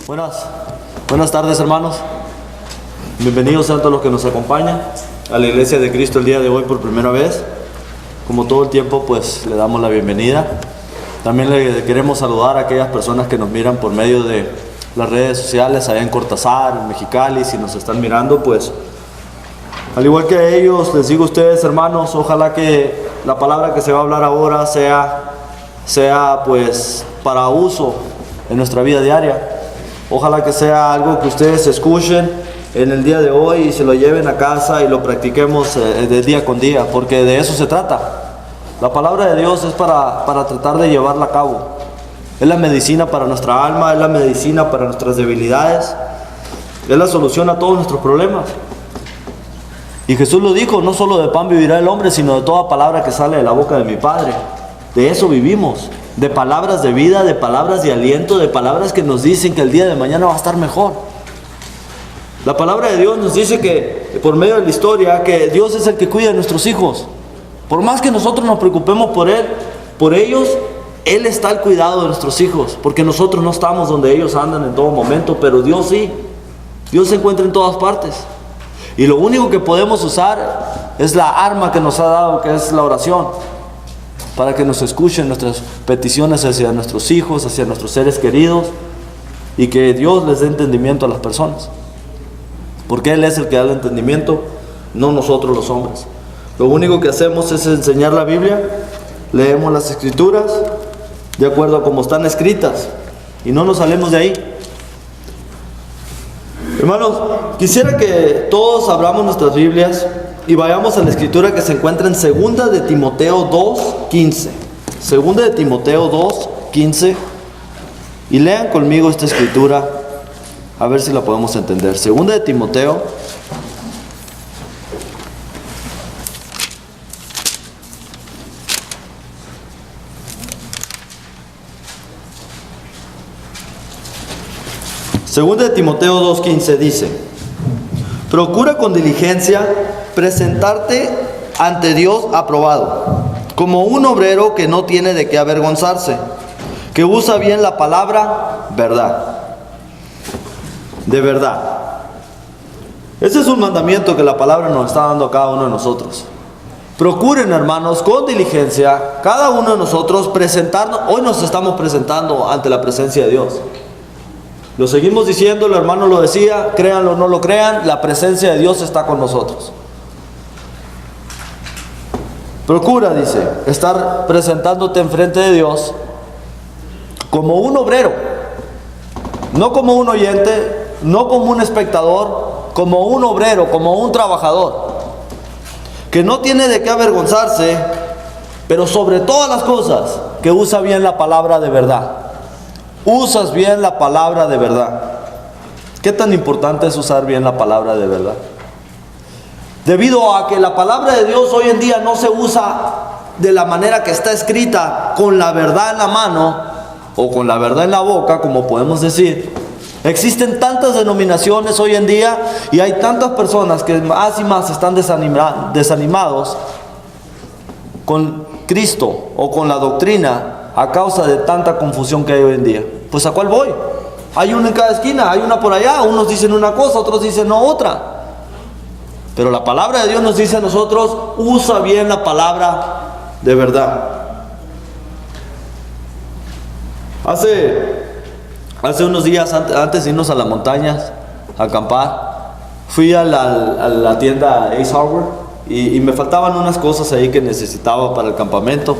Buenas tardes, hermanos. Bienvenidos a todos los que nos acompañan a la Iglesia de Cristo el día de hoy por primera vez. Como todo el tiempo, pues le damos la bienvenida. También le queremos saludar a aquellas personas que nos miran por medio de las redes sociales, allá en Cortázar, en Mexicali. Si nos están mirando, pues al igual que a ellos, les digo a ustedes, hermanos, ojalá que la palabra que se va a hablar ahora sea pues para uso en nuestra vida diaria. Ojalá que sea algo que ustedes escuchen en el día de hoy y se lo lleven a casa y lo practiquemos de día con día, porque de eso se trata. La palabra de Dios es para tratar de llevarla a cabo. Es la medicina para nuestra alma, es la medicina para nuestras debilidades, es la solución a todos nuestros problemas. Y Jesús lo dijo: no solo de pan vivirá el hombre, sino de toda palabra que sale de la boca de mi Padre. De eso vivimos, de palabras de vida, de palabras de aliento, de palabras que nos dicen que el día de mañana va a estar mejor. La palabra de Dios nos dice que por medio de la historia, que Dios es el que cuida de nuestros hijos. Por más que nosotros nos preocupemos por ellos, Él está al cuidado de nuestros hijos, porque nosotros no estamos donde ellos andan en todo momento, pero Dios sí. Dios se encuentra en todas partes. Y lo único que podemos usar es la arma que nos ha dado, que es la oración, para que nos escuchen nuestras peticiones hacia nuestros hijos, hacia nuestros seres queridos, y que Dios les dé entendimiento a las personas. Porque Él es el que da el entendimiento, no nosotros los hombres. Lo único que hacemos es enseñar la Biblia, leemos las Escrituras de acuerdo a cómo están escritas, y no nos salimos de ahí. Hermanos, quisiera que todos abramos nuestras Biblias y vayamos a la escritura que se encuentra en 2 de Timoteo 2:15. 2 de Timoteo 2:15. Y lean conmigo esta escritura, a ver si la podemos entender. 2 de Timoteo. Segunda de Timoteo 2:15 dice: procura con diligencia presentarte ante Dios aprobado, como un obrero que no tiene de qué avergonzarse, que usa bien la palabra de verdad. Ese es un mandamiento que la palabra nos está dando a cada uno de nosotros. Procuren, hermanos, con diligencia, cada uno de nosotros presentarnos. Hoy nos estamos presentando ante la presencia de Dios. Lo seguimos diciendo, el hermano lo decía, créanlo o no lo crean, la presencia de Dios está con nosotros. Procura, dice, estar presentándote enfrente de Dios como un obrero, no como un oyente, no como un espectador, como un obrero, como un trabajador, que no tiene de qué avergonzarse, pero sobre todas las cosas, que usa bien la palabra de verdad. Usas bien la palabra de verdad. ¿Qué tan importante es usar bien la palabra de verdad? Debido a que la palabra de Dios hoy en día no se usa de la manera que está escrita, con la verdad en la mano o con la verdad en la boca, como podemos decir. Existen tantas denominaciones hoy en día y hay tantas personas que más y más están desanimados con Cristo o con la doctrina, a causa de tanta confusión que hay hoy en día. Pues ¿a cuál voy? Hay una en cada esquina, hay una por allá, unos dicen una cosa, otros dicen no otra. Pero la palabra de Dios nos dice a nosotros: usa bien la palabra de verdad. Hace unos días, antes de irnos a las montañas a acampar, fui a la tienda Ace Hardware y me faltaban unas cosas ahí que necesitaba para el campamento.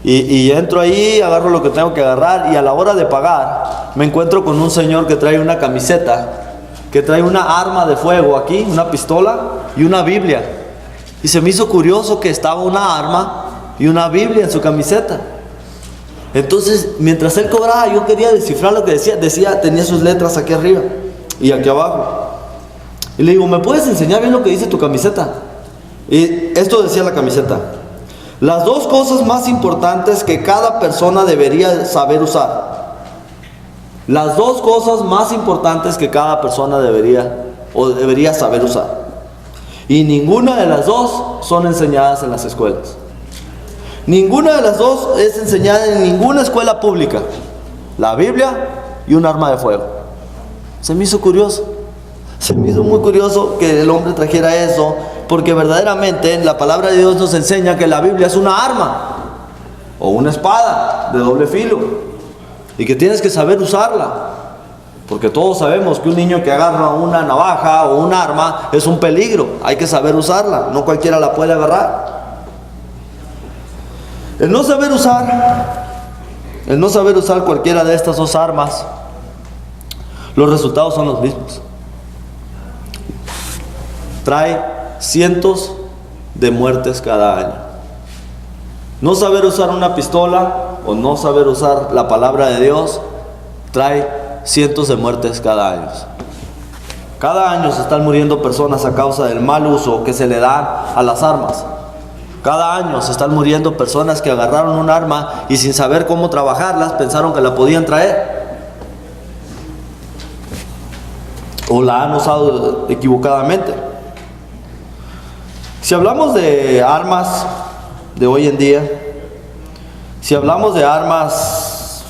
Y entro ahí, agarro lo que tengo que agarrar, y a la hora de pagar me encuentro con un señor que trae una camiseta, que trae una arma de fuego aquí, una pistola y una Biblia. Y se me hizo curioso que estaba una arma y una Biblia en su camiseta. Entonces, mientras él cobraba, yo quería descifrar lo que decía. Tenía sus letras aquí arriba y aquí abajo. Y le digo: ¿me puedes enseñar bien lo que dice tu camiseta? Y esto decía la camiseta: las dos cosas más importantes que cada persona debería saber usar. Las dos cosas más importantes que cada persona debería saber usar. Y ninguna de las dos son enseñadas en las escuelas. Ninguna de las dos es enseñada en ninguna escuela pública: la Biblia y un arma de fuego. Se me hizo curioso. Se me hizo muy curioso que el hombre trajera eso, porque verdaderamente la palabra de Dios nos enseña que la Biblia es una arma o una espada de doble filo y que tienes que saber usarla, porque todos sabemos que un niño que agarra una navaja o un arma es un peligro. Hay que saber usarla, no cualquiera la puede agarrar. El no saber usar cualquiera de estas dos armas, los resultados son los mismos. Trae cientos de muertes cada año. No saber usar una pistola o no saber usar la palabra de Dios trae cientos de muertes cada año. Cada año se están muriendo personas a causa del mal uso que se le da a las armas. Cada año se están muriendo personas que agarraron un arma y sin saber cómo trabajarlas pensaron que la podían traer o la han usado equivocadamente. Si hablamos de armas de hoy en día, si hablamos de armas,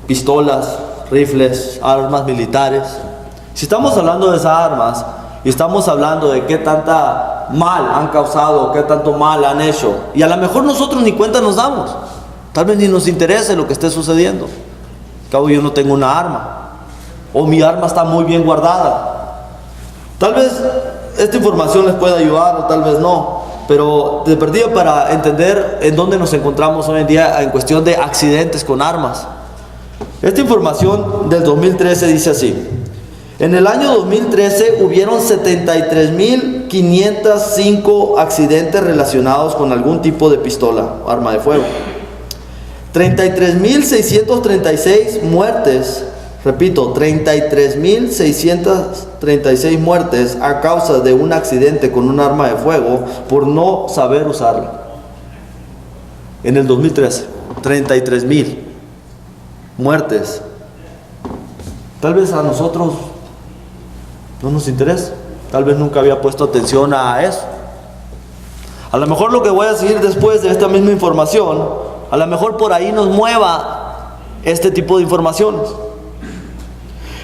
pistolas, rifles, armas militares, si estamos hablando de esas armas y estamos hablando de qué tanta mal han causado, qué tanto mal han hecho, y a lo mejor nosotros ni cuenta nos damos, tal vez ni nos interese lo que esté sucediendo. Al cabo yo no tengo una arma, o mi arma está muy bien guardada. Tal vez esta información les pueda ayudar o tal vez no, pero de perdida para entender en dónde nos encontramos hoy en día en cuestión de accidentes con armas. Esta información del 2013 dice así: en el año 2013 hubieron 73.505 accidentes relacionados con algún tipo de pistola o arma de fuego, 33.636 muertes. Repito, 33.636 muertes a causa de un accidente con un arma de fuego por no saber usarla. En el 2013, 33.000 muertes. Tal vez a nosotros no nos interesa, tal vez nunca había puesto atención a eso. A lo mejor lo que voy a seguir después de esta misma información, a lo mejor por ahí nos mueva este tipo de informaciones.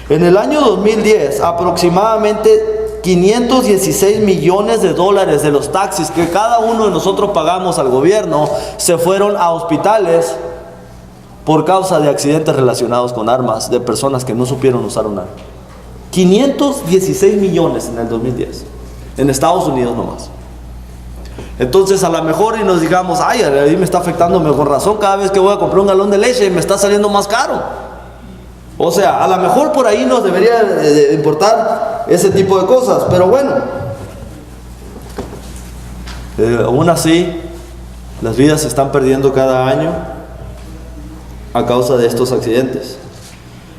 En el año 2010, aproximadamente 516 millones de dólares de los taxis que cada uno de nosotros pagamos al gobierno se fueron a hospitales por causa de accidentes relacionados con armas, de personas que no supieron usar un arma. 516 millones en el 2010, en Estados Unidos nomás. Entonces a lo mejor y nos digamos, ay, ahí me está afectando, con razón, cada vez que voy a comprar un galón de leche me está saliendo más caro. O sea, a lo mejor por ahí nos debería de importar ese tipo de cosas, pero bueno, aún así las vidas se están perdiendo cada año a causa de estos accidentes.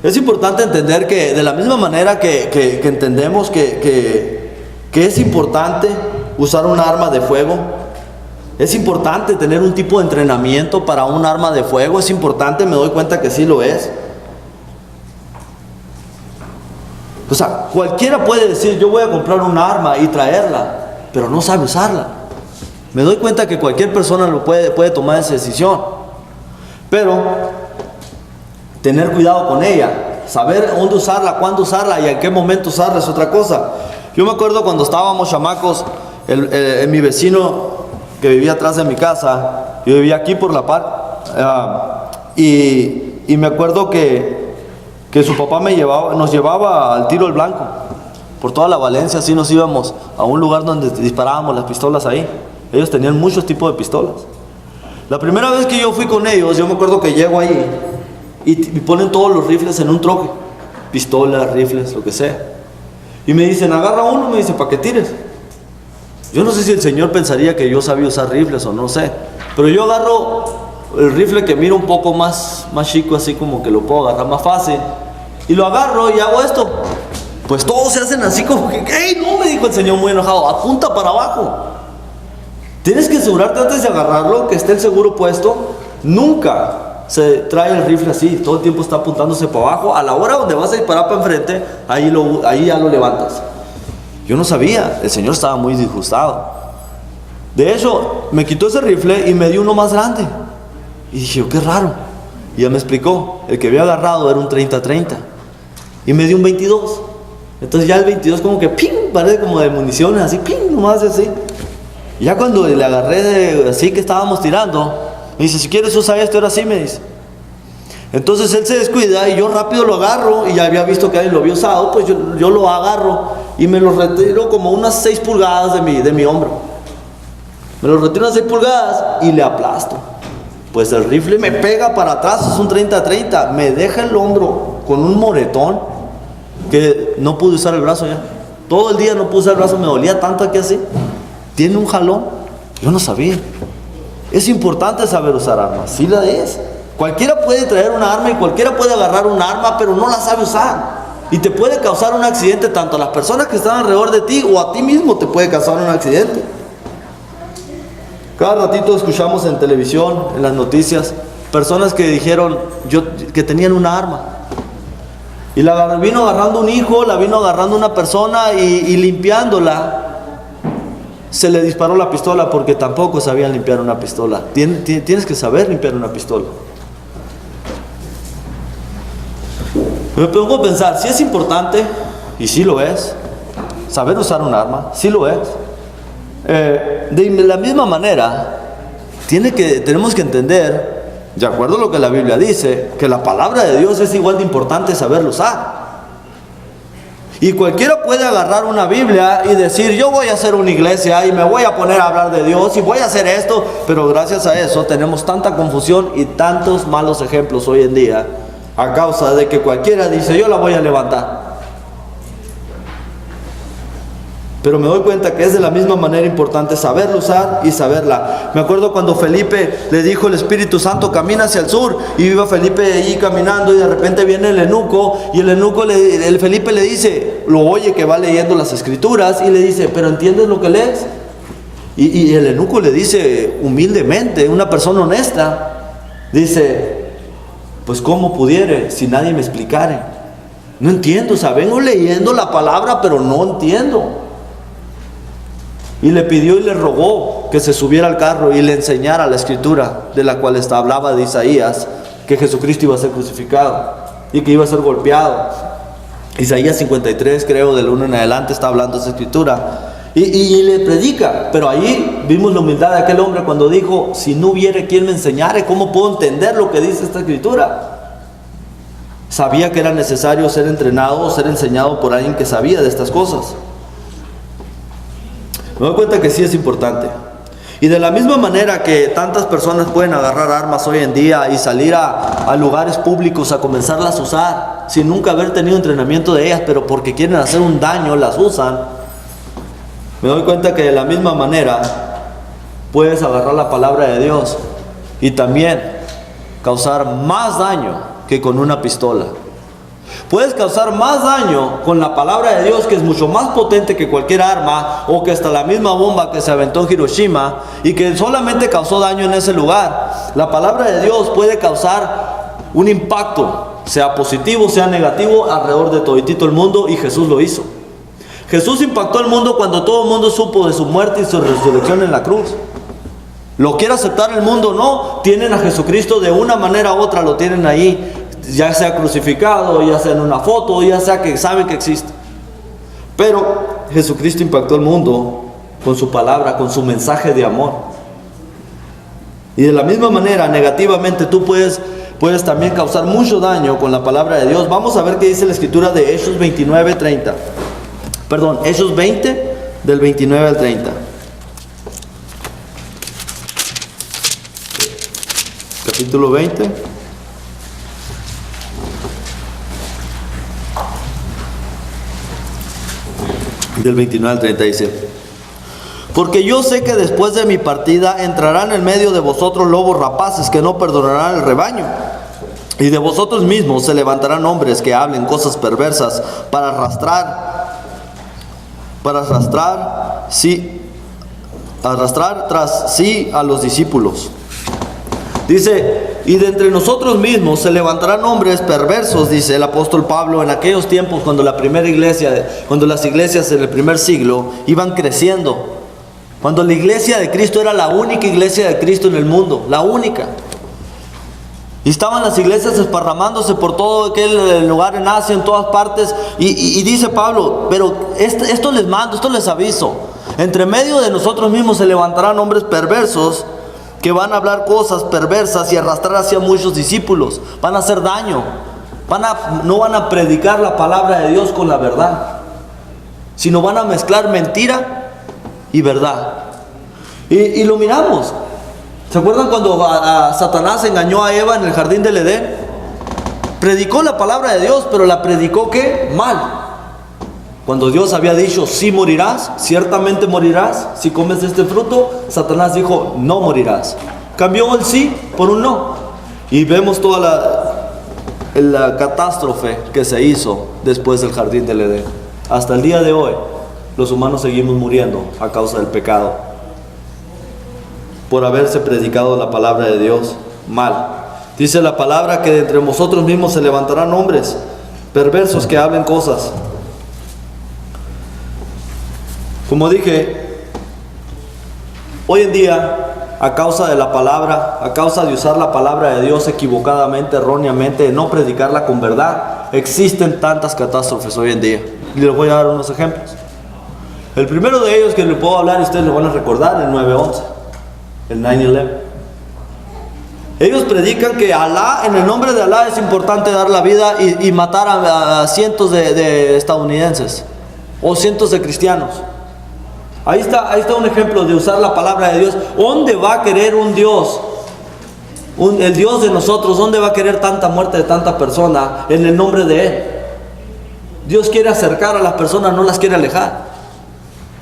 Es importante entender que de la misma manera que entendemos que es importante usar un arma de fuego, es importante tener un tipo de entrenamiento para un arma de fuego, es importante, me doy cuenta que sí lo es. O sea, cualquiera puede decir, yo voy a comprar un arma y traerla, pero no sabe usarla. Me doy cuenta que cualquier persona puede tomar esa decisión, pero tener cuidado con ella, saber dónde usarla, cuándo usarla y en qué momento usarla es otra cosa. Yo me acuerdo cuando estábamos chamacos, mi vecino que vivía atrás de mi casa, yo vivía aquí por La Par, y me acuerdo que su papá nos llevaba al tiro al blanco. Por toda la Valencia, así nos íbamos a un lugar donde disparábamos las pistolas ahí. Ellos tenían muchos tipos de pistolas. La primera vez que yo fui con ellos, yo me acuerdo que llego ahí y ponen todos los rifles en un troque. Pistolas, rifles, lo que sea. Y me dicen, agarra uno, me dice, para que tires. Yo no sé si el Señor pensaría que yo sabía usar rifles o no sé. Pero yo agarro el rifle que miro un poco más chico, así como que lo puedo agarrar más fácil. Y lo agarro y hago esto. Pues todos se hacen así como que, ¡hey! No, me dijo el Señor muy enojado, apunta para abajo. Tienes que asegurarte antes de agarrarlo que esté el seguro puesto. Nunca se trae el rifle así, todo el tiempo está apuntándose para abajo. A la hora donde vas a disparar para enfrente, ahí ya lo levantas. Yo no sabía, el Señor estaba muy disgustado. De hecho, me quitó ese rifle y me dio uno más grande. Y dije, qué raro. Y ya me explicó, el que había agarrado era un 30-30 y me dio un 22. Entonces ya el 22 como que ¡ping! Parece como de municiones, así, ¡ping! Nomás así. Y ya cuando le agarré así que estábamos tirando, me dice, si quieres usa esto, ahora sí, me dice. Entonces él se descuida y yo rápido lo agarro, y ya había visto que alguien lo había usado, pues yo lo agarro y me lo retiro como unas 6 pulgadas de mi hombro. Me lo retiro unas 6 pulgadas y le aplasto. Pues el rifle me pega para atrás, es un 30-30, me deja el hombro con un moretón que no pude usar el brazo ya. Todo el día no pude usar el brazo, me dolía tanto que así. Tiene un jalón, yo no sabía. Es importante saber usar armas, sí la es. Cualquiera puede traer una arma y cualquiera puede agarrar un arma, pero no la sabe usar. Y te puede causar un accidente tanto a las personas que están alrededor de ti o a ti mismo te puede causar un accidente. Cada ratito escuchamos en televisión, en las noticias, personas que dijeron que tenían una arma. Y la vino agarrando un hijo, la vino agarrando una persona y limpiándola. Se le disparó la pistola porque tampoco sabían limpiar una pistola. Tienes que saber limpiar una pistola. Me pongo a pensar, si es importante, y sí lo es, saber usar un arma, sí lo es. De la misma manera, tenemos que entender, de acuerdo a lo que la Biblia dice, que la palabra de Dios es igual de importante saberlo usar. Y cualquiera puede agarrar una Biblia y decir, yo voy a hacer una iglesia y me voy a poner a hablar de Dios y voy a hacer esto, pero gracias a eso tenemos tanta confusión y tantos malos ejemplos hoy en día, a causa de que cualquiera dice, yo la voy a levantar. Pero me doy cuenta que es de la misma manera importante saberlo usar y saberla. Me acuerdo cuando Felipe le dijo el Espíritu Santo, camina hacia el sur, y iba Felipe ahí caminando y de repente viene el eunuco, y el Felipe le dice, lo oye que va leyendo las escrituras y le dice, ¿pero entiendes lo que lees? Y el eunuco le dice humildemente, una persona honesta, dice, pues ¿cómo pudiere si nadie me explicare? No entiendo, o sea, vengo leyendo la palabra pero no entiendo. Y le pidió y le rogó que se subiera al carro y le enseñara la escritura de la cual hablaba de Isaías, que Jesucristo iba a ser crucificado y que iba a ser golpeado. Isaías 53, creo, del 1 en adelante está hablando de esa escritura. Y le predica, pero ahí vimos la humildad de aquel hombre cuando dijo, si no hubiera quien me enseñare, ¿cómo puedo entender lo que dice esta escritura? Sabía que era necesario ser entrenado o ser enseñado por alguien que sabía de estas cosas. Me doy cuenta que sí es importante. Y de la misma manera que tantas personas pueden agarrar armas hoy en día y salir a lugares públicos a comenzarlas a usar sin nunca haber tenido entrenamiento de ellas, pero porque quieren hacer un daño las usan, me doy cuenta que de la misma manera puedes agarrar la palabra de Dios y también causar más daño que con una pistola. Puedes causar más daño con la palabra de Dios, que es mucho más potente que cualquier arma, o que hasta la misma bomba que se aventó en Hiroshima y que solamente causó daño en ese lugar. La palabra de Dios puede causar un impacto, sea positivo, sea negativo, alrededor de toditito el mundo, y Jesús lo hizo. Jesús impactó el mundo cuando todo el mundo supo de su muerte y su resurrección en la cruz. Lo quiere aceptar el mundo o no, tienen a Jesucristo de una manera u otra, lo tienen ahí, ya sea crucificado, ya sea en una foto, ya sea que saben que existe. Pero Jesucristo impactó el mundo con su palabra, con su mensaje de amor. Y de la misma manera, negativamente, tú puedes también causar mucho daño con la palabra de Dios. Vamos a ver qué dice la escritura de Hechos 29:30. Perdón, Hechos 20, del 29 al 30. Capítulo 20. Del 29 al 30 dice: porque yo sé que después de mi partida entrarán en medio de vosotros lobos rapaces que no perdonarán el rebaño. Y de vosotros mismos se levantarán hombres que hablen cosas perversas para arrastrar tras sí a los discípulos. Dice, y de entre nosotros mismos se levantarán hombres perversos, dice el apóstol Pablo, en aquellos tiempos cuando las iglesias en el primer siglo iban creciendo, cuando la iglesia de Cristo era la única iglesia de Cristo en el mundo, la única. Y estaban las iglesias esparramándose por todo aquel lugar en Asia, en todas partes. Y dice Pablo, pero esto les mando, esto les aviso. Entre medio de nosotros mismos se levantarán hombres perversos que van a hablar cosas perversas y arrastrar hacia muchos discípulos. Van a hacer daño. No van a predicar la palabra de Dios con la verdad, sino van a mezclar mentira y verdad. Y lo miramos. ¿Se acuerdan cuando Satanás engañó a Eva en el jardín del Edén? Predicó la palabra de Dios, pero la predicó ¿qué? Mal. Cuando Dios había dicho, sí morirás, ciertamente morirás, si comes de este fruto, Satanás dijo, no morirás. Cambió el sí por un no. Y vemos toda la catástrofe que se hizo después del jardín del Edén. Hasta el día de hoy, los humanos seguimos muriendo a causa del pecado, por haberse predicado la palabra de Dios mal. Dice la palabra que de entre vosotros mismos se levantarán hombres perversos que hablen cosas. Como dije, hoy en día, a causa de la palabra, a causa de usar la palabra de Dios equivocadamente, erróneamente, de no predicarla con verdad, existen tantas catástrofes hoy en día. Y les voy a dar unos ejemplos. El primero de ellos que les puedo hablar, y ustedes lo van a recordar, el 9/11. El 9/11. Ellos predican que Alá, en el nombre de Alá es importante dar la vida y matar a cientos de estadounidenses o cientos de cristianos. Ahí está un ejemplo de usar la palabra de Dios. ¿Dónde va a querer un Dios, el Dios de nosotros, dónde va a querer tanta muerte de tanta persona en el nombre de Él? Dios quiere acercar a las personas, no las quiere alejar.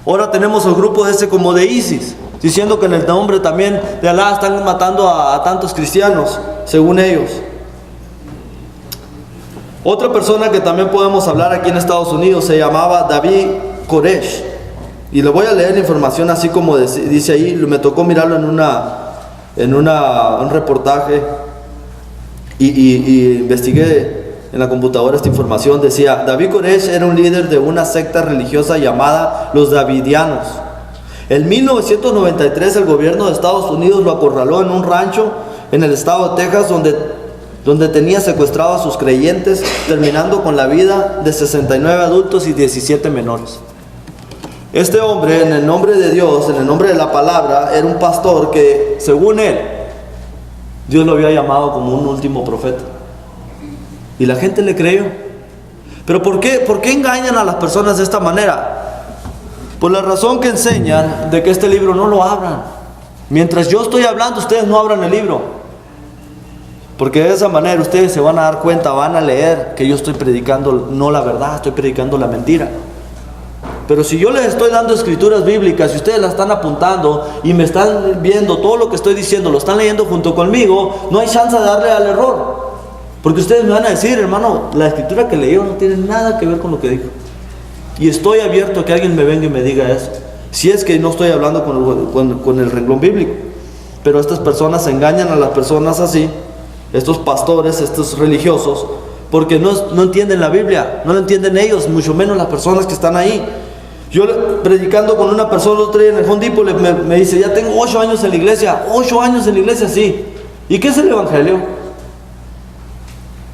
Ahora tenemos el grupo ese como de ISIS, diciendo que en el nombre también de Alá están matando a tantos cristianos, según ellos. Otra persona que también podemos hablar aquí en Estados Unidos se llamaba David Koresh. Y le voy a leer la información así como dice ahí. Me tocó mirarlo en un reportaje y investigué en la computadora esta información. Decía, David Koresh era un líder de una secta religiosa llamada los Davidianos. En 1993 el gobierno de Estados Unidos lo acorraló en un rancho en el estado de Texas donde tenía secuestrado a sus creyentes, terminando con la vida de 69 adultos y 17 menores. Este hombre, en el nombre de Dios, en el nombre de la palabra, era un pastor que, según él, Dios lo había llamado como un último profeta. Y la gente le creyó. ¿Pero por qué engañan a las personas de esta manera? Por la razón que enseñan de que este libro no lo abran. Mientras yo estoy hablando, ustedes no abran el libro. Porque de esa manera ustedes se van a dar cuenta, van a leer que yo estoy predicando no la verdad, estoy predicando la mentira. Pero si yo les estoy dando escrituras bíblicas y ustedes las están apuntando y me están viendo todo lo que estoy diciendo, lo están leyendo junto conmigo, no hay chance de darle al error. Porque ustedes me van a decir, hermano, la escritura que leí no tiene nada que ver con lo que dijo. Y estoy abierto a que alguien me venga y me diga eso. Si es que no estoy hablando con el renglón bíblico. Pero estas personas engañan a las personas así, estos pastores, estos religiosos, porque no entienden la Biblia, no la entienden ellos, mucho menos las personas que están ahí. Yo predicando con una persona el otro día en el Home Depot, me dice, ya tengo 8 años en la iglesia. 8 años en la iglesia, sí. ¿Y qué es el evangelio?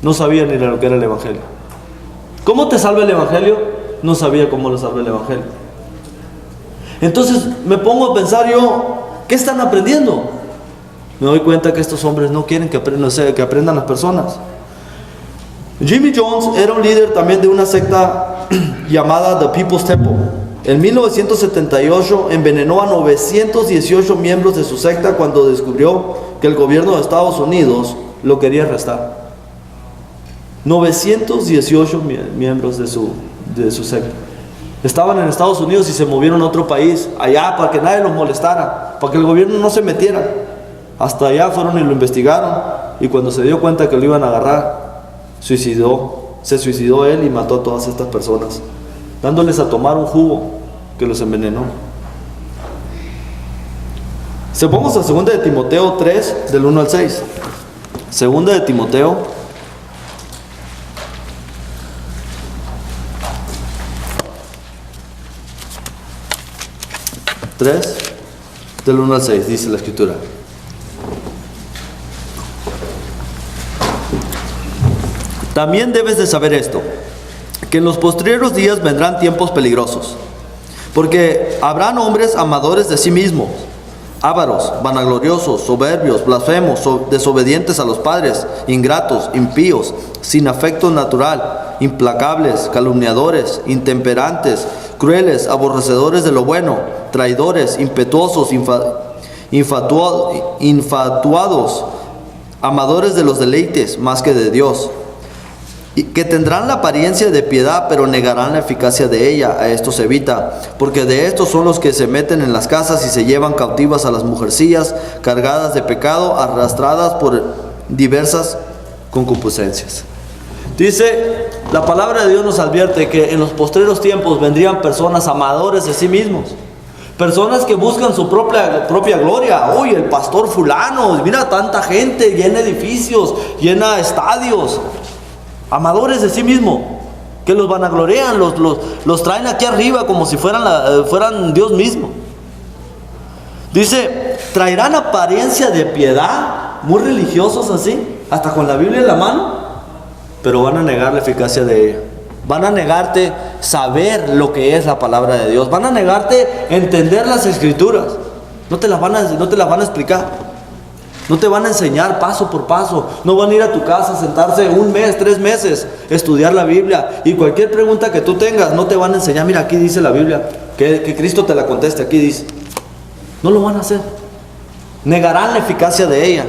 No sabía ni lo que era el evangelio. ¿Cómo te salva el evangelio? No sabía cómo lo salva el evangelio. Entonces me pongo a pensar yo, ¿qué están aprendiendo? Me doy cuenta que estos hombres no quieren que aprendan las personas. Jimmy Jones era un líder también de una secta llamada The People's Temple. En 1978 envenenó a 918 miembros de su secta cuando descubrió que el gobierno de Estados Unidos lo quería arrestar. 918 miembros de su secta estaban en Estados Unidos y se movieron a otro país, allá, para que nadie los molestara, para que el gobierno no se metiera. Hasta allá fueron y lo investigaron, y cuando se dio cuenta que lo iban a agarrar, se suicidó él y mató a todas estas personas, dándoles a tomar un jugo que los envenenó. Vamos a 2 de Timoteo 3, del 1 al 6. 2 de Timoteo 3, del 1 al 6, dice la escritura. También debes de saber esto, que en los postreros días vendrán tiempos peligrosos, porque habrán hombres amadores de sí mismos, ávaros, vanagloriosos, soberbios, blasfemos, desobedientes a los padres, ingratos, impíos, sin afecto natural, implacables, calumniadores, intemperantes, crueles, aborrecedores de lo bueno, traidores, impetuosos, infatuados, amadores de los deleites más que de Dios, y que tendrán la apariencia de piedad, pero negarán la eficacia de ella. A estos evita, porque de estos son los que se meten en las casas y se llevan cautivas a las mujercillas, cargadas de pecado, arrastradas por diversas concupiscencias. Dice, la palabra de Dios nos advierte que en los postreros tiempos vendrían personas amadores de sí mismos, personas que buscan su propia gloria. Uy, el pastor fulano, mira tanta gente, llena edificios, llena estadios. Amadores de sí mismo, que los vanaglorean, los traen aquí arriba como si fueran Dios mismo. Dice, traerán apariencia de piedad, muy religiosos así, hasta con la Biblia en la mano, pero van a negar la eficacia de ella. Van a negarte saber lo que es la palabra de Dios. Van a negarte entender las escrituras. No te las van a explicar. No te van a enseñar paso por paso. No van a ir a tu casa, sentarse 1 mes, 3 meses, estudiar la Biblia. Y cualquier pregunta que tú tengas, no te van a enseñar. Mira, aquí dice la Biblia. Que Cristo te la conteste, aquí dice. No lo van a hacer. Negarán la eficacia de ella.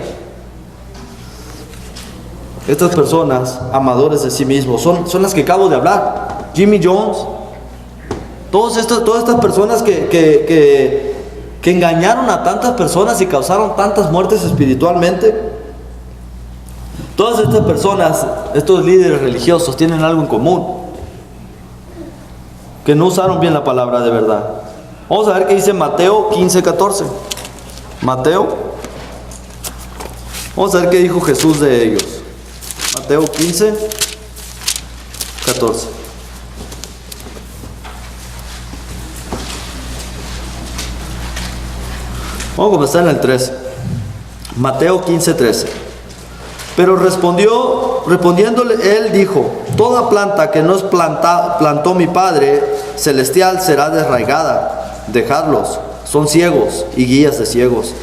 Estas personas, amadores de sí mismos, son las que acabo de hablar. Jimmy Jones. Todas estas personas que engañaron a tantas personas y causaron tantas muertes espiritualmente. Todas estas personas, estos líderes religiosos, tienen algo en común: que no usaron bien la palabra de verdad. Vamos a ver qué dice Mateo 15:14. Mateo, vamos a ver qué dijo Jesús de ellos. Mateo 15:14. Vamos a comenzar en el 13. Mateo 15:13. Pero respondiéndole él dijo: toda planta que no es plantó mi Padre celestial será desarraigada. Dejadlos, son ciegos y guías de ciegos.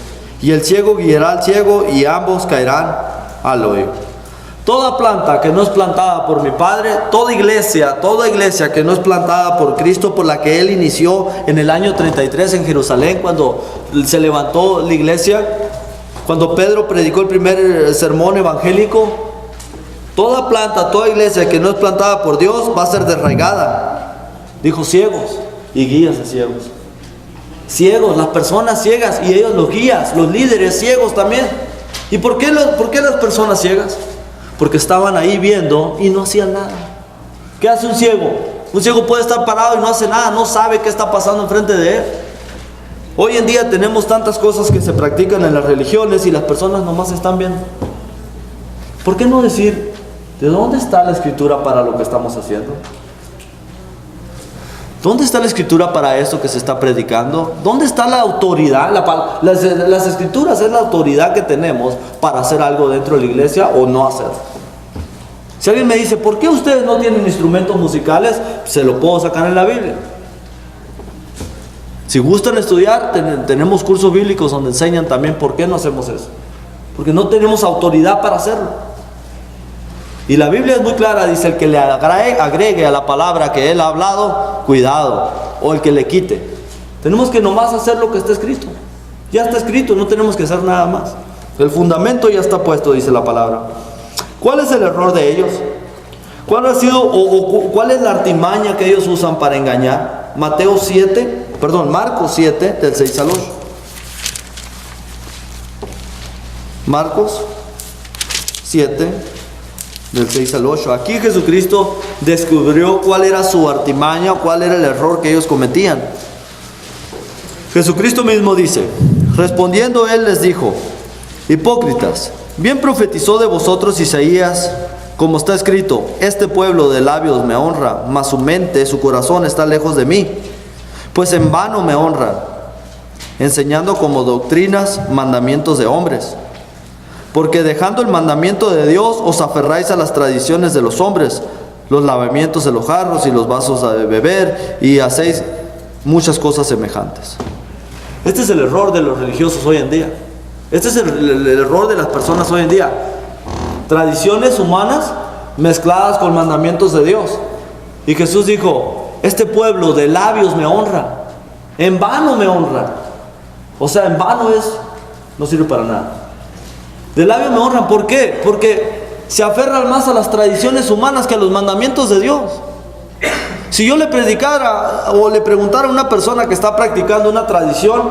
Y el ciego guiará al ciego y ambos caerán al hoyo. Toda planta que no es plantada por mi Padre, toda iglesia que no es plantada por Cristo, por la que Él inició en el año 33 en Jerusalén, cuando se levantó la iglesia, cuando Pedro predicó el primer sermón evangélico, toda planta, toda iglesia que no es plantada por Dios va a ser desarraigada. Dijo ciegos y guías de ciegos. Ciegos, las personas ciegas y ellos los guías, los líderes ciegos también. ¿Y por qué las personas ciegas? Porque estaban ahí viendo y no hacían nada. ¿Qué hace un ciego? Un ciego puede estar parado y no hace nada, no sabe qué está pasando enfrente de él. Hoy en día tenemos tantas cosas que se practican en las religiones y las personas nomás están viendo. ¿Por qué no decir, ¿de dónde está la escritura para lo que estamos haciendo? ¿Dónde está la escritura para esto que se está predicando? ¿Dónde está la autoridad? Las escrituras es la autoridad que tenemos para hacer algo dentro de la iglesia o no hacerlo. Si alguien me dice, ¿por qué ustedes no tienen instrumentos musicales? Se lo puedo sacar en la Biblia. Si gustan estudiar, tenemos cursos bíblicos donde enseñan también por qué no hacemos eso. Porque no tenemos autoridad para hacerlo. Y la Biblia es muy clara, dice: el que le agregue a la palabra que Él ha hablado, cuidado, o el que le quite. Tenemos que nomás hacer lo que está escrito. Ya está escrito, no tenemos que hacer nada más. El fundamento ya está puesto, dice la palabra. ¿Cuál es el error de ellos? ¿Cuál ha sido cuál es la artimaña que ellos usan para engañar? Marcos 7, del 6 al 8. Marcos 7, del 6 al 8. Aquí Jesucristo descubrió cuál era su artimaña, cuál era el error que ellos cometían. Jesucristo mismo dice: respondiendo Él les dijo: hipócritas, bien profetizó de vosotros Isaías, como está escrito: este pueblo de labios me honra, mas su mente, su corazón está lejos de mí. Pues en vano me honran, enseñando como doctrinas mandamientos de hombres. porque dejando el mandamiento de Dios os aferráis a las tradiciones de los hombres, los lavamientos de los jarros y los vasos de beber, y hacéis muchas cosas semejantes. Este es el error de los religiosos hoy en día. Este es el error de las personas hoy en día. Tradiciones humanas mezcladas con mandamientos de Dios. Y Jesús dijo: este pueblo de labios me honra, en vano me honra. O sea, en vano no sirve para nada. De labios me honran. ¿Por qué? Porque se aferran más a las tradiciones humanas que a los mandamientos de Dios. Si yo le predicara o le preguntara a una persona que está practicando una tradición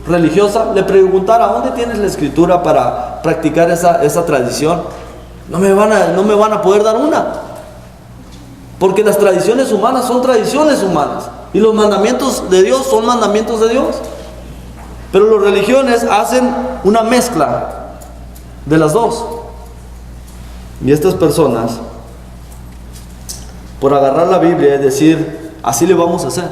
religiosa, le preguntara: ¿dónde tienes la escritura para practicar esa tradición? No me van a poder dar una. Porque las tradiciones humanas son tradiciones humanas, y los mandamientos de Dios son mandamientos de Dios. Pero las religiones hacen una mezcla de las dos. Y estas personas, por agarrar la Biblia y decir: así le vamos a hacer.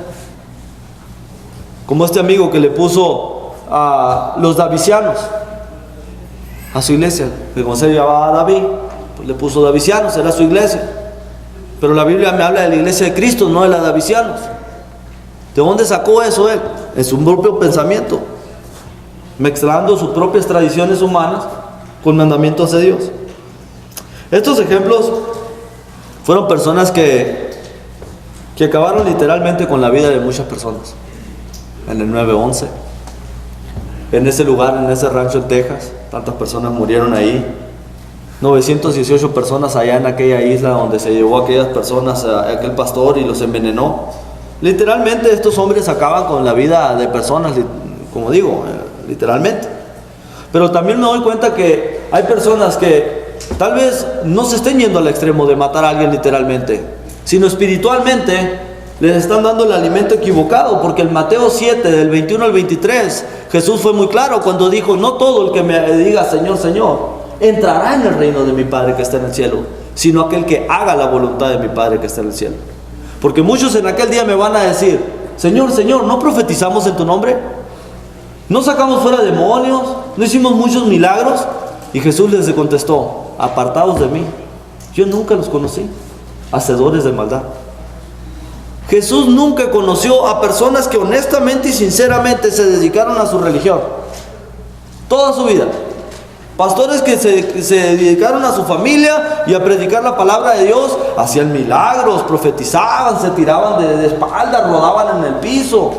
Como este amigo que le puso a los davicianos a su iglesia, que como se llamaba David, pues le puso davicianos, era su iglesia. Pero la Biblia me habla de la iglesia de Cristo, no de la davicianos. ¿De dónde sacó eso él? En su propio pensamiento, mezclando sus propias tradiciones humanas con mandamientos de Dios. Estos ejemplos fueron personas que acabaron literalmente con la vida de muchas personas. En el 9/11, en ese lugar, en ese rancho en Texas, tantas personas murieron ahí. 918 personas allá en aquella isla donde se llevó a aquellas personas, a aquel pastor, y los envenenó. Literalmente estos hombres acaban con la vida de personas, como digo, literalmente. Pero también me doy cuenta que hay personas que tal vez no se estén yendo al extremo de matar a alguien literalmente, sino espiritualmente les están dando el alimento equivocado. Porque en Mateo 7, del 21 al 23, Jesús fue muy claro cuando dijo: no todo el que me diga Señor, Señor, entrará en el reino de mi Padre que está en el cielo, sino aquel que haga la voluntad de mi Padre que está en el cielo. Porque muchos en aquel día me van a decir: Señor, Señor, ¿no profetizamos en tu nombre? ¿No sacamos fuera demonios? ¿No hicimos muchos milagros? Y Jesús les contestó: apartados de mí, yo nunca los conocí, hacedores de maldad. Jesús nunca conoció a personas que honestamente y sinceramente se dedicaron a su religión toda su vida. Pastores que se dedicaron a su familia y a predicar la palabra de Dios, hacían milagros, profetizaban, se tiraban de espaldas, rodaban en el piso.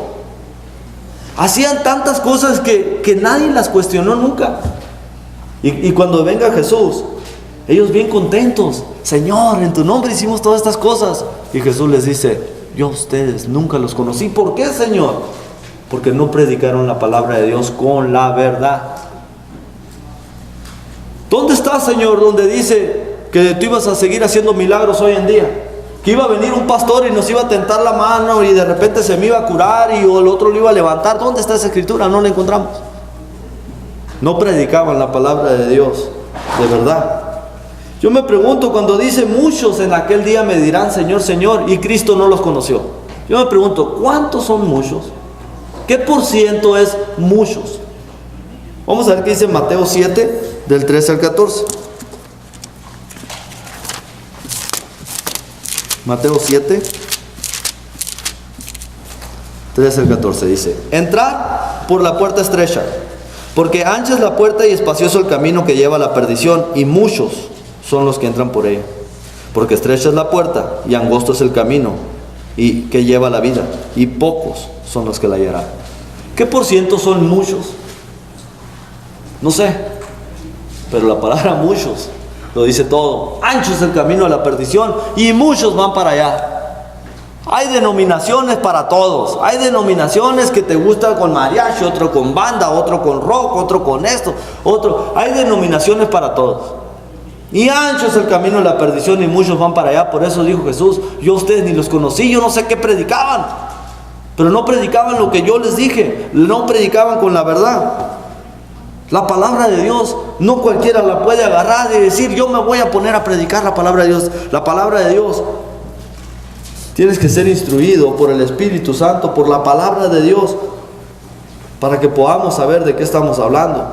Hacían tantas cosas que nadie las cuestionó nunca. Y cuando venga Jesús, ellos bien contentos: Señor, en tu nombre hicimos todas estas cosas. Y Jesús les dice: yo a ustedes nunca los conocí. ¿Por qué, Señor? Porque no predicaron la palabra de Dios con la verdad. ¿Dónde está, Señor, donde dice que tú ibas a seguir haciendo milagros hoy en día? Que iba a venir un pastor y nos iba a tentar la mano y de repente se me iba a curar y el otro lo iba a levantar. ¿Dónde está esa escritura? No la encontramos. No predicaban la palabra de Dios de verdad. Yo me pregunto, cuando dice: muchos en aquel día me dirán Señor, Señor, y Cristo no los conoció. Yo me pregunto, ¿cuántos son muchos? ¿Qué por ciento es muchos? Vamos a ver qué dice Mateo 7, del 13 al 14. Mateo 7, 13 al 14 dice: entrad por la puerta estrecha, porque ancha es la puerta y espacioso el camino que lleva a la perdición, y muchos son los que entran por ella. Porque estrecha es la puerta y angosto es el camino y que lleva a la vida, y pocos son los que la hallarán. ¿Qué por ciento son muchos? No sé, pero la palabra muchos lo dice todo. Ancho es el camino a la perdición y muchos van para allá. Hay denominaciones para todos. Hay denominaciones que te gustan con mariachi, otro con banda, otro con rock, otro con esto, otro. Hay denominaciones para todos. Y ancho es el camino a la perdición y muchos van para allá. Por eso dijo Jesús: yo a ustedes ni los conocí, yo no sé qué predicaban. Pero no predicaban lo que yo les dije, no predicaban con la verdad. La palabra de Dios no cualquiera la puede agarrar y decir: yo me voy a poner a predicar la palabra de Dios. La palabra de Dios, tienes que ser instruido por el Espíritu Santo, por la palabra de Dios, para que podamos saber de qué estamos hablando.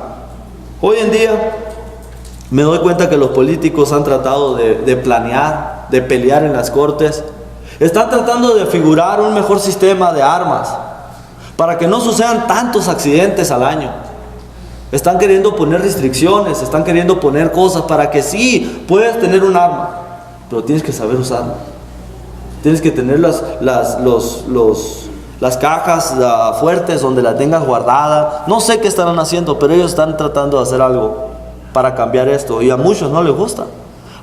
Hoy en día Me doy cuenta que los políticos han tratado de planear, de pelear en las cortes. Están tratando de figurar un mejor sistema de armas para que no sucedan tantos accidentes al año. Están queriendo poner restricciones, están queriendo poner cosas para que sí puedes tener un arma, pero tienes que saber usarla. Tienes que tener las cajas fuertes donde la tengas guardada. No sé qué estarán haciendo, pero ellos están tratando de hacer algo para cambiar esto. Y a muchos no les gusta.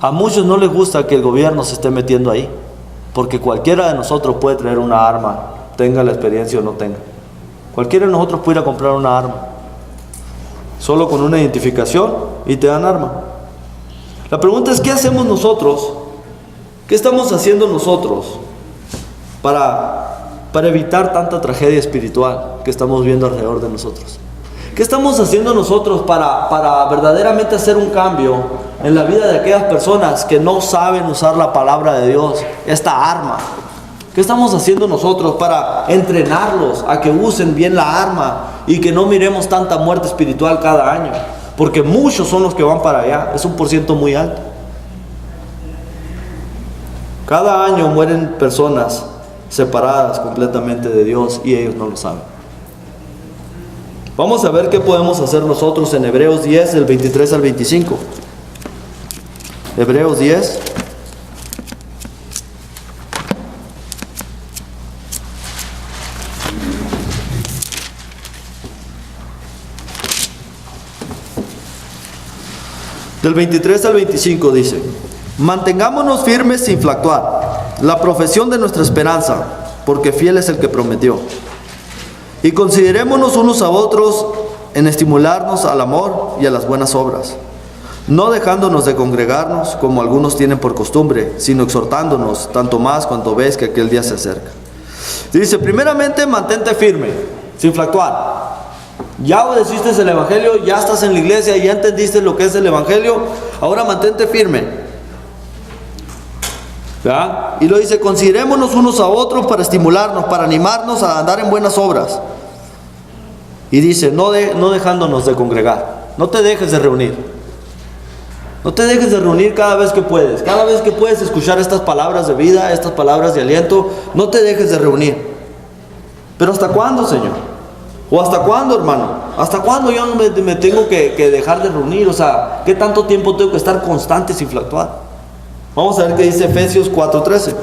A muchos no les gusta que el gobierno se esté metiendo ahí, porque cualquiera de nosotros puede traer una arma, tenga la experiencia o no tenga. Cualquiera de nosotros puede ir a comprar una arma, solo con una identificación, y te dan arma. La pregunta es, ¿qué hacemos nosotros? ¿Qué estamos haciendo nosotros para evitar tanta tragedia espiritual que estamos viendo alrededor de nosotros? ¿Qué estamos haciendo nosotros para verdaderamente hacer un cambio en la vida de aquellas personas que no saben usar la palabra de Dios, esta arma? ¿Qué estamos haciendo nosotros para entrenarlos a que usen bien la arma y que no miremos tanta muerte espiritual cada año? Porque muchos son los que van para allá, es un % muy alto. Cada año mueren personas separadas completamente de Dios y ellos no lo saben. Vamos a ver qué podemos hacer nosotros en Hebreos 10, del 23 al 25. Hebreos 10. Del 23 al 25 dice: mantengámonos firmes sin fluctuar la profesión de nuestra esperanza, porque fiel es el que prometió. Y considerémonos unos a otros en estimularnos al amor y a las buenas obras, no dejándonos de congregarnos como algunos tienen por costumbre, sino exhortándonos, tanto más cuanto ves que aquel día se acerca. Dice, primeramente mantente firme, sin fluctuar. Ya obedeciste el Evangelio, ya estás en la iglesia, ya entendiste lo que es el Evangelio, ahora mantente firme. ¿Ya? Y lo dice, considerémonos unos a otros para estimularnos, para animarnos a andar en buenas obras. Y dice, no dejándonos de congregar, no te dejes de reunir. No te dejes de reunir cada vez que puedes. Cada vez que puedes escuchar estas palabras de vida, estas palabras de aliento, no te dejes de reunir. Pero ¿hasta cuándo, Señor? ¿O hasta cuándo, hermano? ¿Hasta cuándo yo me tengo que dejar de reunir? O sea, ¿qué tanto tiempo tengo que estar constante sin fluctuar? Vamos a ver qué dice Efesios 4:13.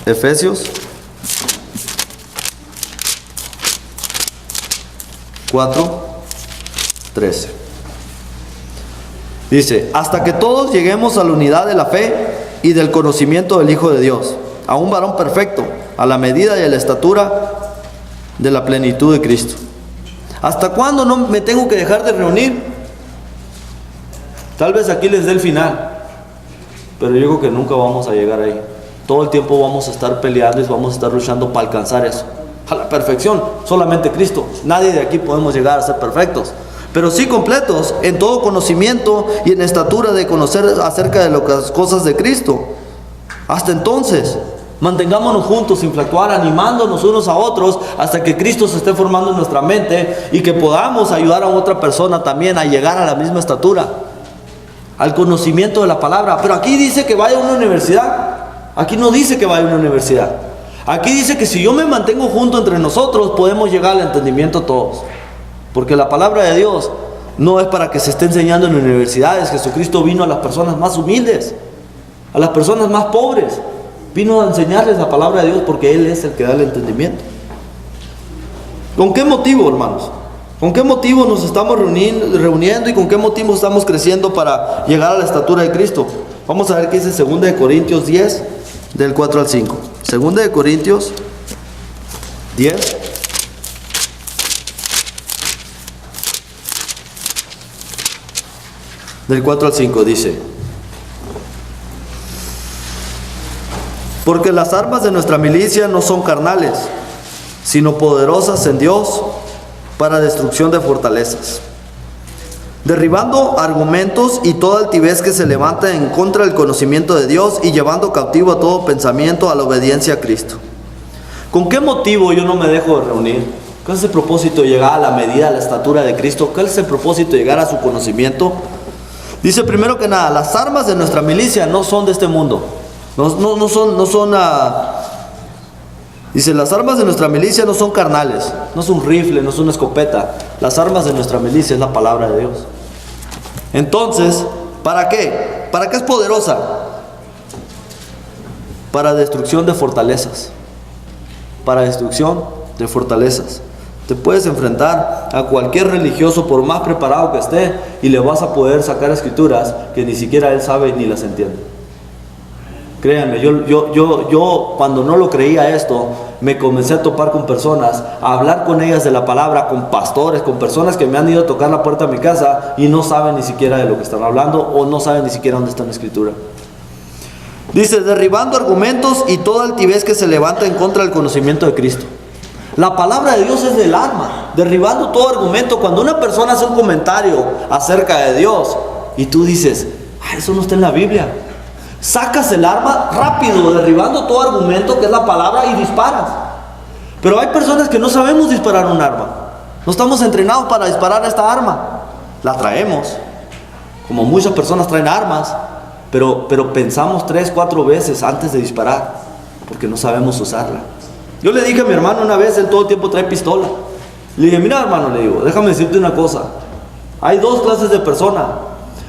Efesios 4:13. Dice, hasta que todos lleguemos a la unidad de la fe y del conocimiento del Hijo de Dios, a un varón perfecto, a la medida y a la estatura de la plenitud de Cristo. ¿Hasta cuándo no me tengo que dejar de reunir? Tal vez aquí les dé el final, pero yo digo que nunca vamos a llegar ahí. Todo el tiempo vamos a estar peleando y vamos a estar luchando para alcanzar eso, a la perfección. Solamente Cristo. Nadie de aquí podemos llegar a ser perfectos, pero sí completos en todo conocimiento y en estatura de conocer acerca de las cosas de Cristo. Hasta entonces, mantengámonos juntos sin fluctuar, animándonos unos a otros hasta que Cristo se esté formando en nuestra mente y que podamos ayudar a otra persona también a llegar a la misma estatura, al conocimiento de la palabra. Pero aquí dice que vaya a una universidad. Aquí no dice que vaya a una universidad. Aquí dice que si yo me mantengo junto entre nosotros, podemos llegar al entendimiento todos. Porque la palabra de Dios no es para que se esté enseñando en universidades. Jesucristo vino a las personas más humildes, a las personas más pobres. Vino a enseñarles la palabra de Dios porque Él es el que da el entendimiento. ¿Con qué motivo, hermanos? ¿Con qué motivo nos estamos reuniendo y con qué motivo estamos creciendo para llegar a la estatura de Cristo? Vamos a ver qué dice 2 de Corintios 10, del 4 al 5. 2 de Corintios 10. Del 4 al 5 dice: porque las armas de nuestra milicia no son carnales, sino poderosas en Dios para destrucción de fortalezas, derribando argumentos y toda altivez que se levanta en contra del conocimiento de Dios y llevando cautivo a todo pensamiento a la obediencia a Cristo. ¿Con qué motivo yo no me dejo de reunir? ¿Cuál es el propósito de llegar a la medida, a la estatura de Cristo? ¿Cuál es el propósito de llegar a su conocimiento? Dice primero que nada, las armas de nuestra milicia no son de este mundo. Dice, las armas de nuestra milicia no son carnales, no es un rifle, no es una escopeta. Las armas de nuestra milicia es la palabra de Dios. Entonces, ¿para qué? ¿Para qué es poderosa? Para destrucción de fortalezas. Para destrucción de fortalezas. Te puedes enfrentar a cualquier religioso, por más preparado que esté, y le vas a poder sacar escrituras que ni siquiera él sabe ni las entiende. Créanme, yo cuando no lo creía esto, me comencé a topar con personas, a hablar con ellas de la palabra, con pastores, con personas que me han ido a tocar la puerta de mi casa y no saben ni siquiera de lo que están hablando, o no saben ni siquiera dónde está la escritura. Dice, derribando argumentos y toda altivez que se levanta en contra del conocimiento de Cristo. La palabra de Dios es del arma, derribando todo argumento. Cuando una persona hace un comentario acerca de Dios y tú dices, eso no está en la Biblia, sacas el arma rápido, derribando todo argumento que es la palabra, y disparas. Pero hay personas que no sabemos disparar un arma, no estamos entrenados para disparar esta arma. La traemos, como muchas personas traen armas, pero pensamos 3-4 veces antes de disparar, porque no sabemos usarla. Yo le dije a mi hermano una vez, él todo el tiempo trae pistola. Le dije, mira hermano, le digo, déjame decirte una cosa. Hay dos clases de personas: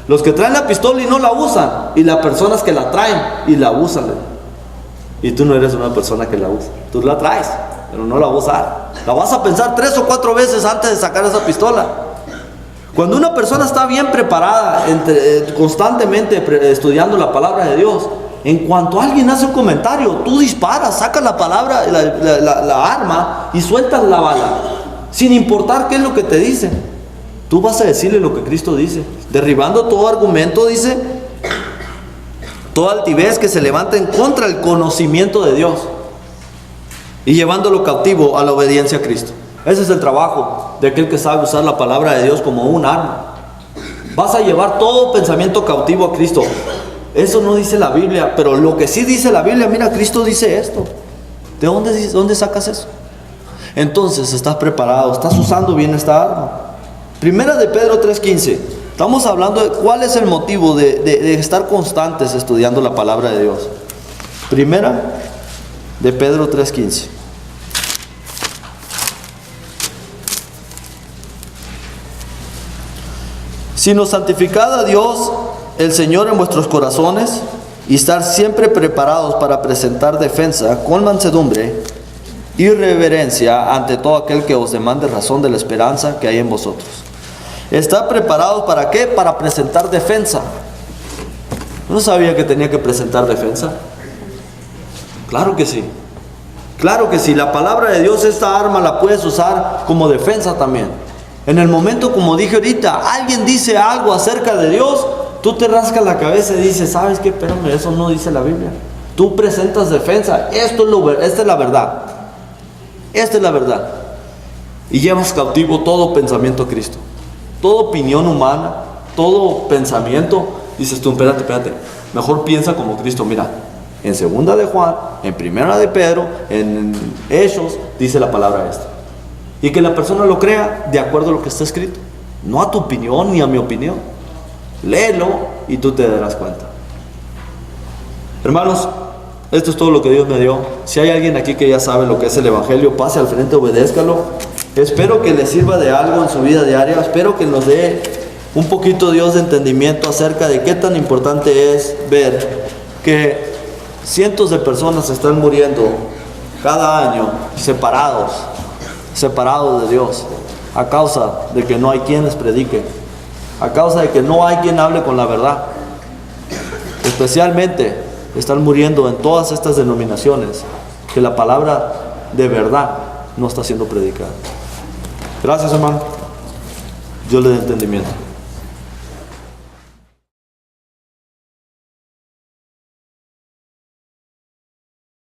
los que traen la pistola y no la usan, y las personas que la traen y la usan. Y tú no eres una persona que la usa. Tú la traes, pero no la vas a usar. La vas a pensar 3 o 4 veces antes de sacar esa pistola. Cuando una persona está bien preparada, constantemente estudiando la palabra de Dios, en cuanto alguien hace un comentario, tú disparas, sacas la palabra, la arma y sueltas la bala, sin importar qué es lo que te dicen. Tú vas a decirle lo que Cristo dice, derribando todo argumento, dice, toda altivez que se levanta en contra del conocimiento de Dios, y llevándolo cautivo a la obediencia a Cristo. Ese es el trabajo de aquel que sabe usar la palabra de Dios como un arma. Vas a llevar todo pensamiento cautivo a Cristo. Eso no dice la Biblia, pero lo que sí dice la Biblia, mira, Cristo dice esto. ¿De dónde sacas eso? Entonces estás preparado, estás usando bien esta arma. Primera de Pedro 3:15. Estamos hablando de cuál es el motivo de estar constantes estudiando la palabra de Dios. Primera de Pedro 3:15. Sino santificad a Dios el Señor en vuestros corazones, y estar siempre preparados para presentar defensa con mansedumbre y reverencia ante todo aquel que os demande razón de la esperanza que hay en vosotros. ¿Estar preparados para qué? Para presentar defensa. ¿No sabía que tenía que presentar defensa? Claro que sí. Claro que sí. La palabra de Dios, esta arma la puedes usar como defensa también. En el momento, como dije ahorita, alguien dice algo acerca de Dios, tú te rascas la cabeza y dices, ¿sabes qué? Espérame, eso no dice la Biblia. Tú presentas defensa. Esta es la verdad. Esta es la verdad. Y llevas cautivo todo pensamiento a Cristo. Toda opinión humana, todo pensamiento. Dices tú, espérate. Mejor piensa como Cristo. Mira, en 2 de Juan, en 1 de Pedro, en Hechos, dice la palabra esta. Y que la persona lo crea de acuerdo a lo que está escrito. No a tu opinión ni a mi opinión. Léelo y tú te darás cuenta. Hermanos, esto es todo lo que Dios me dio. Si hay alguien aquí que ya sabe lo que es el Evangelio, pase al frente, obedézcalo. Espero que le sirva de algo en su vida diaria. Espero que nos dé un poquito Dios de entendimiento acerca de qué tan importante es ver que cientos de personas están muriendo cada año separados de Dios, a causa de que no hay quien les predique, a causa de que no hay quien hable con la verdad. Especialmente están muriendo en todas estas denominaciones que la palabra de verdad no está siendo predicada. Gracias, hermano. Dios le dé entendimiento.